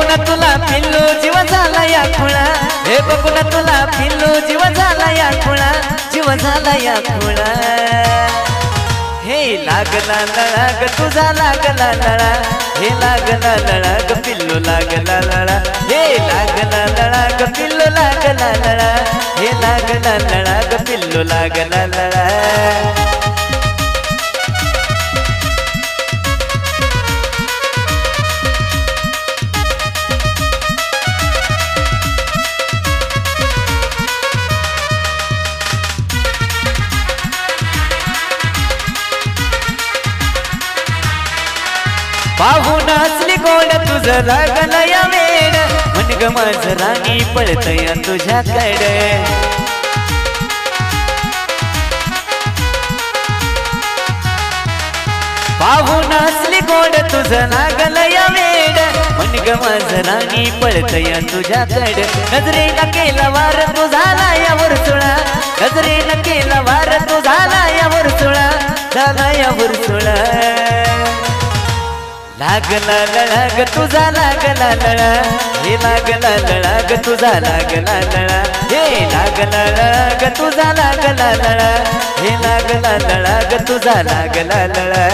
बघून तुला पिल्लू जीव झाला या खुळा, हे बघून तुला पिल्लू जीव झाला या खुळा, जीव झाला या खुळा. हे लागला लळा ग तुझा लागला लळा, हे लागला लळा ग पिल्लू लागला लळा, हे लागला लळा ग पिल्लू लागला लळा, हे लागला लळा ग पिल्लू लागला लळा. पाहून असली गोड तुझं लागलं या वेड, मन ग माझं राणी पळतया तुझ्याकडे. पाहून असली गोड तुझं लागलं या वेड, मन ग माझं राणी पळतया तुझ्याकडे. नजरेला केला वार तू झाला या वरसुळा, नजरेला केला वार तू झाला या वरसुळा, झाला या वरसुळा. लागला लळा ग तुझा लागला लळा, हे लागला लळा ग तुझा लागला लळा, हे लागला लळा ग तुझा लागला लळा, हे लागला लळा ग तुझा लागला लळा.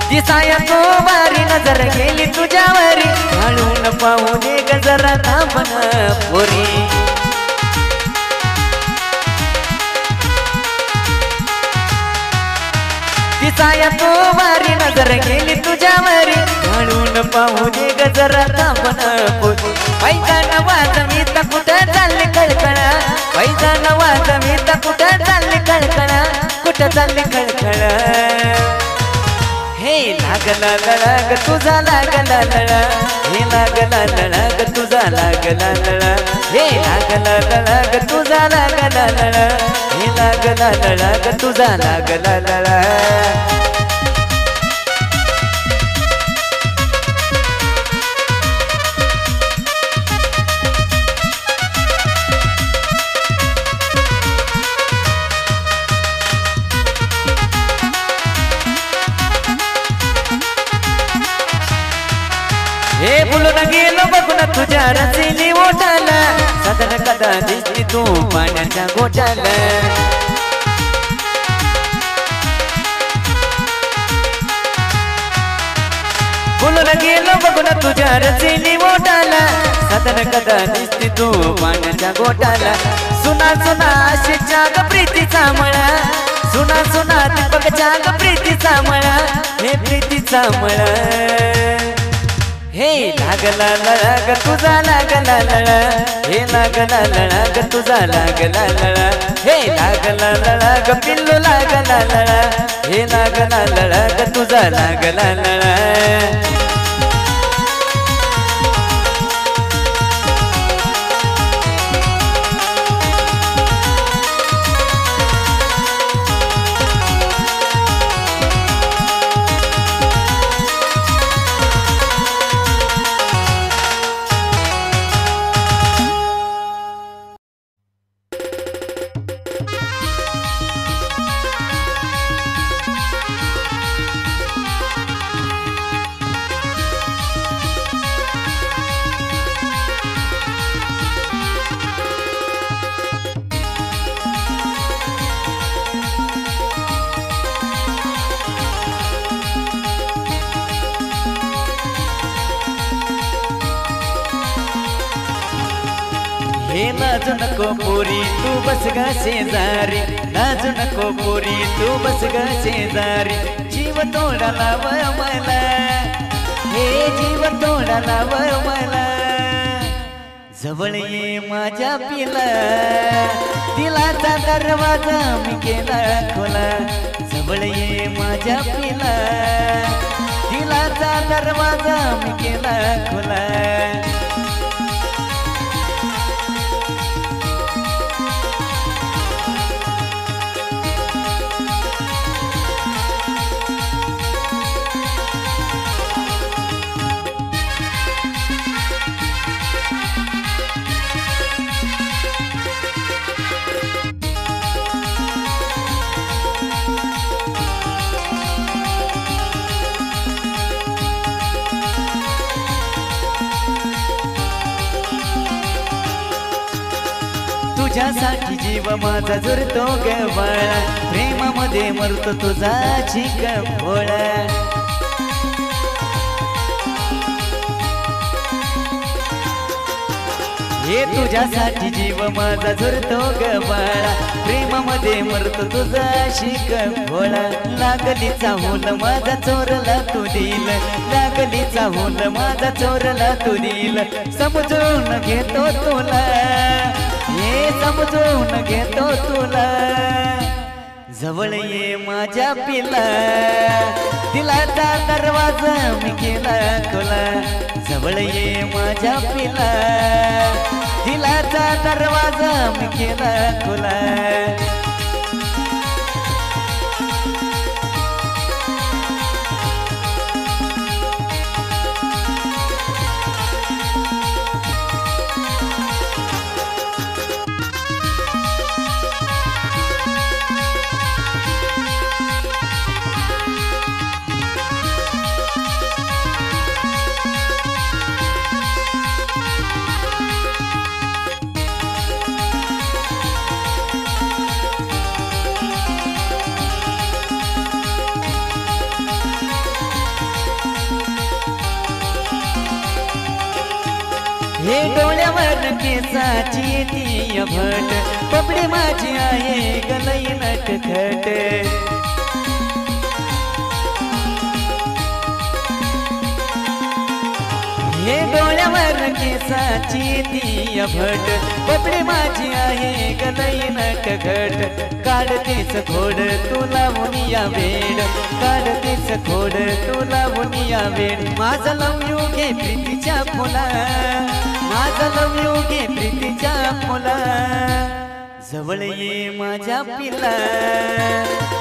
दिसाया तो बारी नजर गेली तुझ्यावरी, हळून पाहू दे ग जरा थांबन पोरी. दिसाया तो बारी नजर गेली तुझ्यावरी, हळून पाहू दे ग जरा थांबन पोरी. पैसा नवाज मी तर कुठं चालली कळकळा, पैसा नवाज मी तर कुठं चालली कळकळा, कुठं चालली कळकळा. हे लागला लळा ग तुझा लागला लळा, हे लागला लळा ग तुझा लागला लळा, हे लागला लळा ग तुझा लागला लळा, हे लागला लळा ग तुझा लागला लळा. हे बोलून गेलो बघून तुझ्या रसिली ओठाला, साधन कदा दिसली तू पाण्याच्या गोट्याला. बोलून गेलो बघून तुझ्या रसिली ओठाला, साधन कदा दिसली तू पाण्याच्या गोट्याला. सुना सुना आशेच्या ग प्रीतीचा मळा, सुना सुना दीपकच्या ग प्रीतीचा मळा, हे प्रीतीचा मळा. हे लागला लळा ग तुझा लागला लळा, हे लागला लळा ग तुझा लागला लळा, हे लागला लळा ग पिल्लू लागला लळा, हे लागला लळा ग तुझा लागला लळा. हे लाजू नको पोरी तू बस ग शेजारी, लाजू नको पोरी तू बस ग शेजारी. जीव तोडाला व मला, हे जीव तोडाला व मला. जवळ ये माझ्या पिला, दिलाचा दरवाजा मी केला खोला. जवळ ये माझ्या पिला, दिलाचा दरवाजा मी केला खोला. तुझ्यासाठी जीव माझा जुरतो ग बाळा प्रेमामध्ये मरतो तुझा चिक भोळा हे तुझ्यासाठी जीव माझा झुरतो ग बाळा प्रेमामध्ये मरतो तुझा शिक भोळा लागलीचा हुल माझा चोरला तू दिल लागलीचा हुल माझा चोरला तू दिल समजून घेतो तुला हे समजून घेतो तुला जवळ ये माझ्या पिला दिलाचा दरवाजा मी केला खुला जवळ ये माझ्या पिला दिलाचा दरवाजा मी केला खुला हे डोळ्यावर केसाची ती भट कपडे माझी आहे गलई नटखट हे डोळ्यावर केसाची ती भट कपडे माझी आहे गलई नटखट काढतेच खोड तुला मुनिया वेड काढतेच खोड तुला मुनिया वेड माझा लव यू घे प्रीतीच्या फुला माझा लव यू घे प्रीतीच्या फुला जवळ ये माझ्या पिला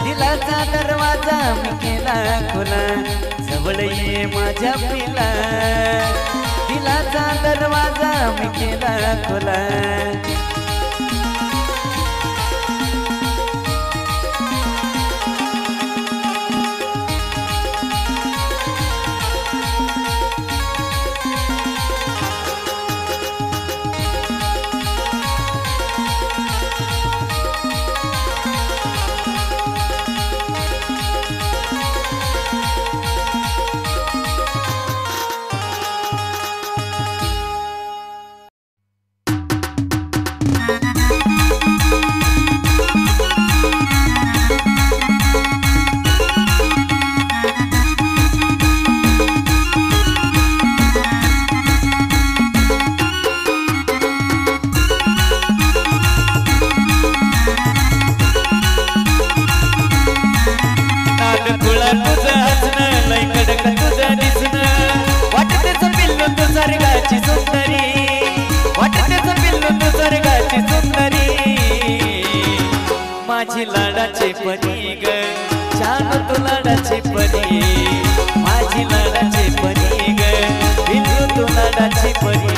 दिलाचा दरवाजा मी केला खुला जवळ ये माझ्या पिला दिलाचा दरवाजा मी केला खुला माझी लाडाची परी ग छान तू लाडाची परी माझी लाडाची परी ग बिंदू तू लाडाची परी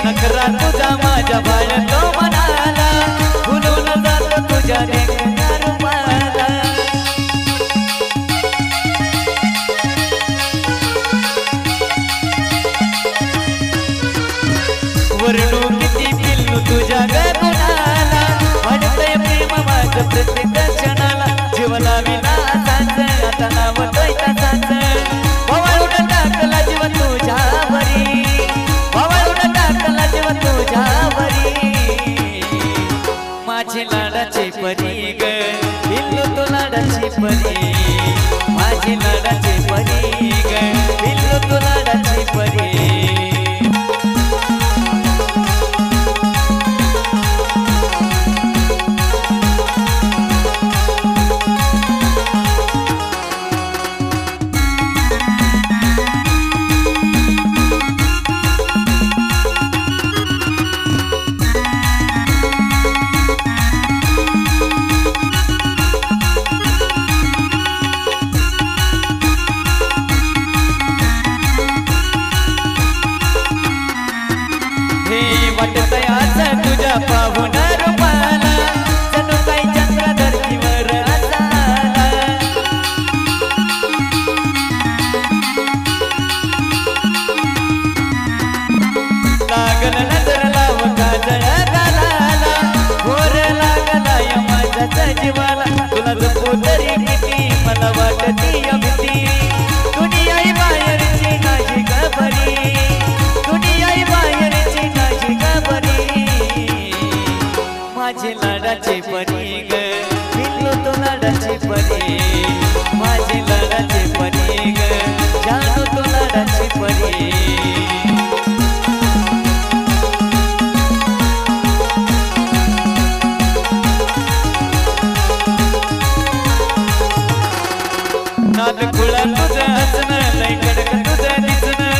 नखरा तुझा माझ्या बाळ तो म्हणाला फुलून जातो तुझ्या देखण्या रूपाला वर्णू किती पिल्लू तुझ्या गुणाला वाढतंय प्रेम माझं प्रत्येक क्षणाला जीवना विना साच आता नाव तसाच भवाळून टाकला जीव तुझ्यावरी तुझ्यावरी माझी लाडाची परी ग बिल्लू तू लाडाची परी माझी लाडाची परी ग बिल्लू तू लाडाची परी माझी लाडाची परी ग पिल्लू तो लाडाची परी माझी लाडाची परी ग जानू तो लाडाची परी नाद खुळा तुझं हसणं लय कडक तुझं दिसणं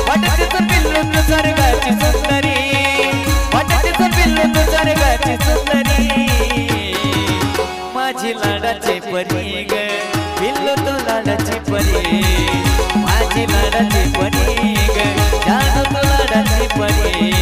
वाटत तर पिल्लू तू स्वर्गाची सुंदरी वाटत तर पिल्लू तू स्वर्गाची सुंदरी माझी लाडाची परी ग पिल्लू तू लाडाची परी माझी लाडाची परी ग जानू तू लाडाची परी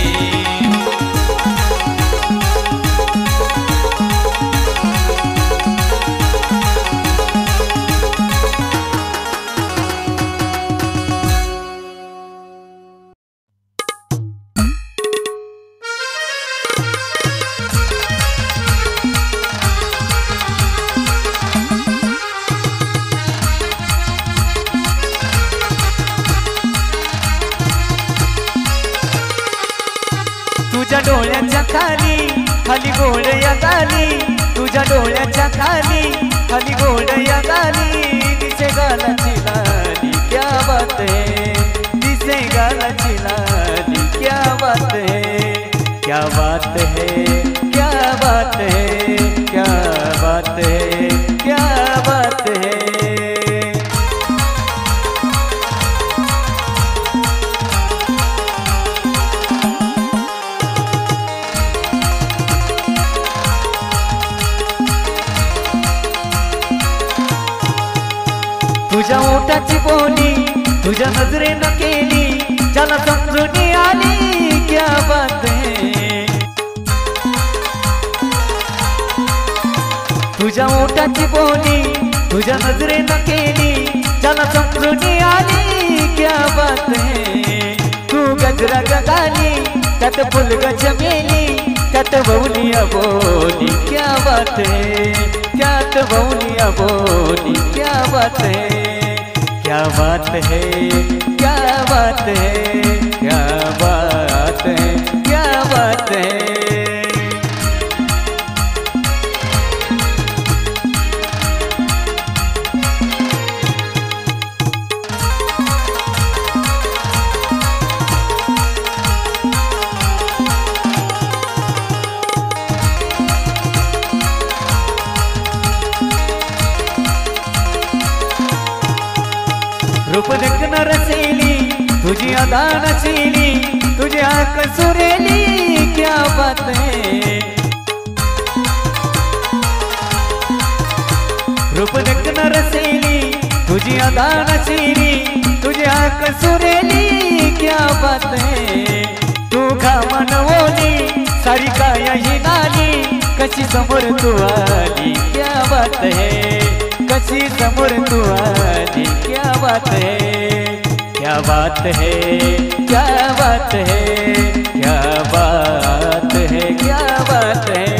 तुझ्या डोळ्याच्या खाली खाली गोड या गाली तुझ्या डोळ्याच्या खाली खाली गोड या गाली दिसे गालाची लाली क्या बात है दिसे गालाची लाली क्या बात है क्या बात है क्या बात है क्या बात है क्या बात है तुझ्या ओठाची बोली तुझ्या नजरेनं केली ज्याला समजून आली क्या बात है तुझ्या ओठाची बोली तुझ्या नजरेनं केली ज्याला समजून आली क्या बात है तू गजरा गगाली त्यात फुलग चमेली त्यात बौलिया बोली क्या बात है त्यात बौलिया बोली क्या बात है क्या बात है क्या बात है क्या बात है क्या बात है रूप देखना रसीली तुझी अदा नशीली तुझी आंख सुरेली क्या बात है रूप देखना रसीली तुझी अदा नशीली तुझी आंख सुरेली क्या बात है तू घामन ओली सारी काया ही नाली कशी समोर तू आली क्या बात है कशी समोर तू आली क्या बात है क्या बात है क्या बात है क्या बात है क्या बात है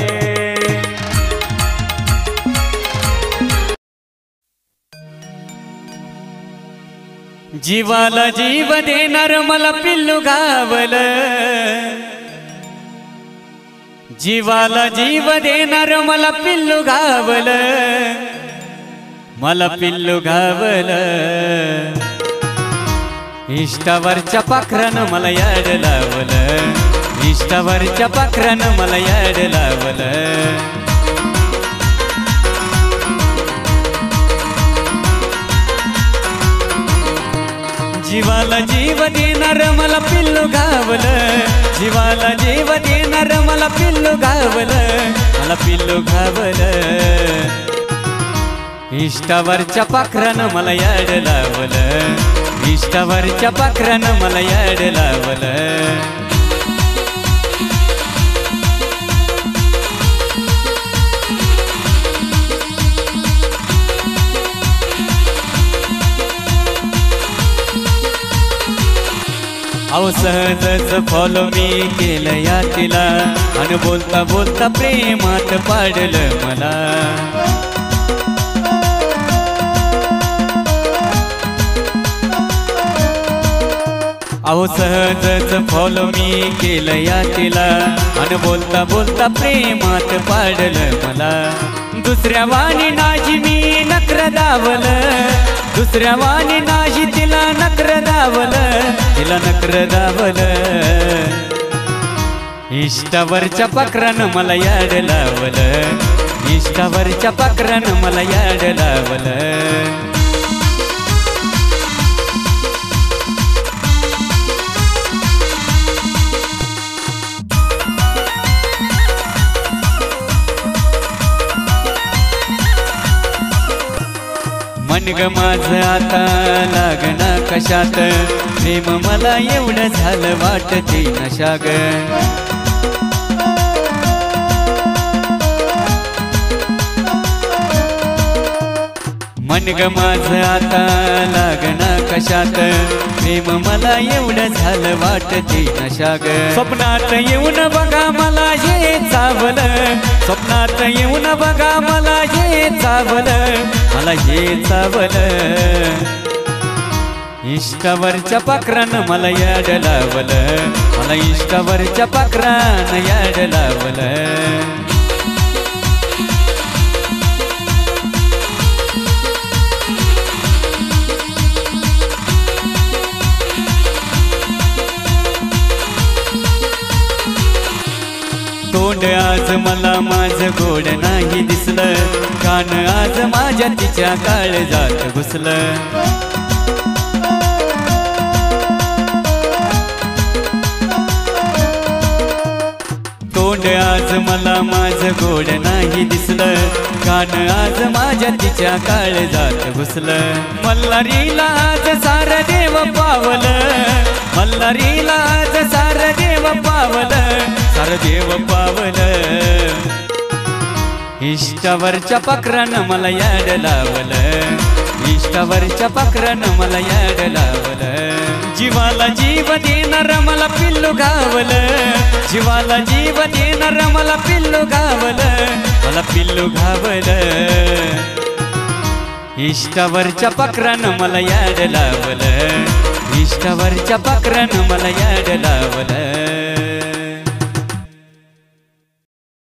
जीवाला जीव देणार मला पिल्लू गावल जीवाला जीव देणार मला पिल्लू गावल मला पिल्लू गावल इष्टावरच्या पाखरानं मला याड लावलं इष्टावरच्या पाखरानं मला याड लावलं जीवाला जीव देणार मला पिल्लू गावलं जीवाला जीव देणार मला पिल्लू गावलं मला पिल्लू गावलं इष्टावरच्या पाखरानं मला याड लावलं इष्टावरच्या पाखरानं मला याड लावलं अहो सहजच फॉलो मी केलं या तिला आणि बोलता बोलता प्रेमात पाडलं मला अहो सहजच फॉलो मी केलं या तिला आणि बोलता बोलता प्रेमात पाडलं मला दुसऱ्या वाणी नाजी मी नखर दावलं दुसऱ्या वाणी नाजी तिला नखर दावलं तिला नखर दावलं इष्टावरच्या पाखरानं मला याड लावलं इष्टावरच्या पाखरानं मला याड लावलं मन ग माझं आता लागना कशात प्रेम मला एवढं झालं वाटते नशा ग मन ग माझं आता लागना कशात प्रेम मला एवढं झालं वाटते नशा ग स्वप्नात येऊन बघा मला हे चावलं स्वप्नात येऊन बघा मला हे चावलं मला हे चावलं इष्टावरच्या पाखरानं मला याड लावलं मला इष्टावरच्या पाखरानं याड लावलं तोंड आज मला माझं गोड नाही दिसलं कान आज माझ्या तिच्या काळजात घुसलं तोंड आज मला माझं गोड नाही दिसलं कान आज माझ्या तिच्या काळजात घुसलं मल्हारीला आज सारं देव पावलं मल्हारीला आज सारं देव पावलं सारं देव पावलं इष्टावरच्या पाखरानं मला याड लावलं इष्टावरच्या पाखरानं मला याड लावलं जीवाला जीव देणार मला पिल्लू घावलं जीवाला जीव देणार मला पिल्लू घावलं मला पिल्लू घावलं इष्टावरच्या पाखरानं मला याड लावलं इष्टावरच्या पाखरानं मला याड लावलं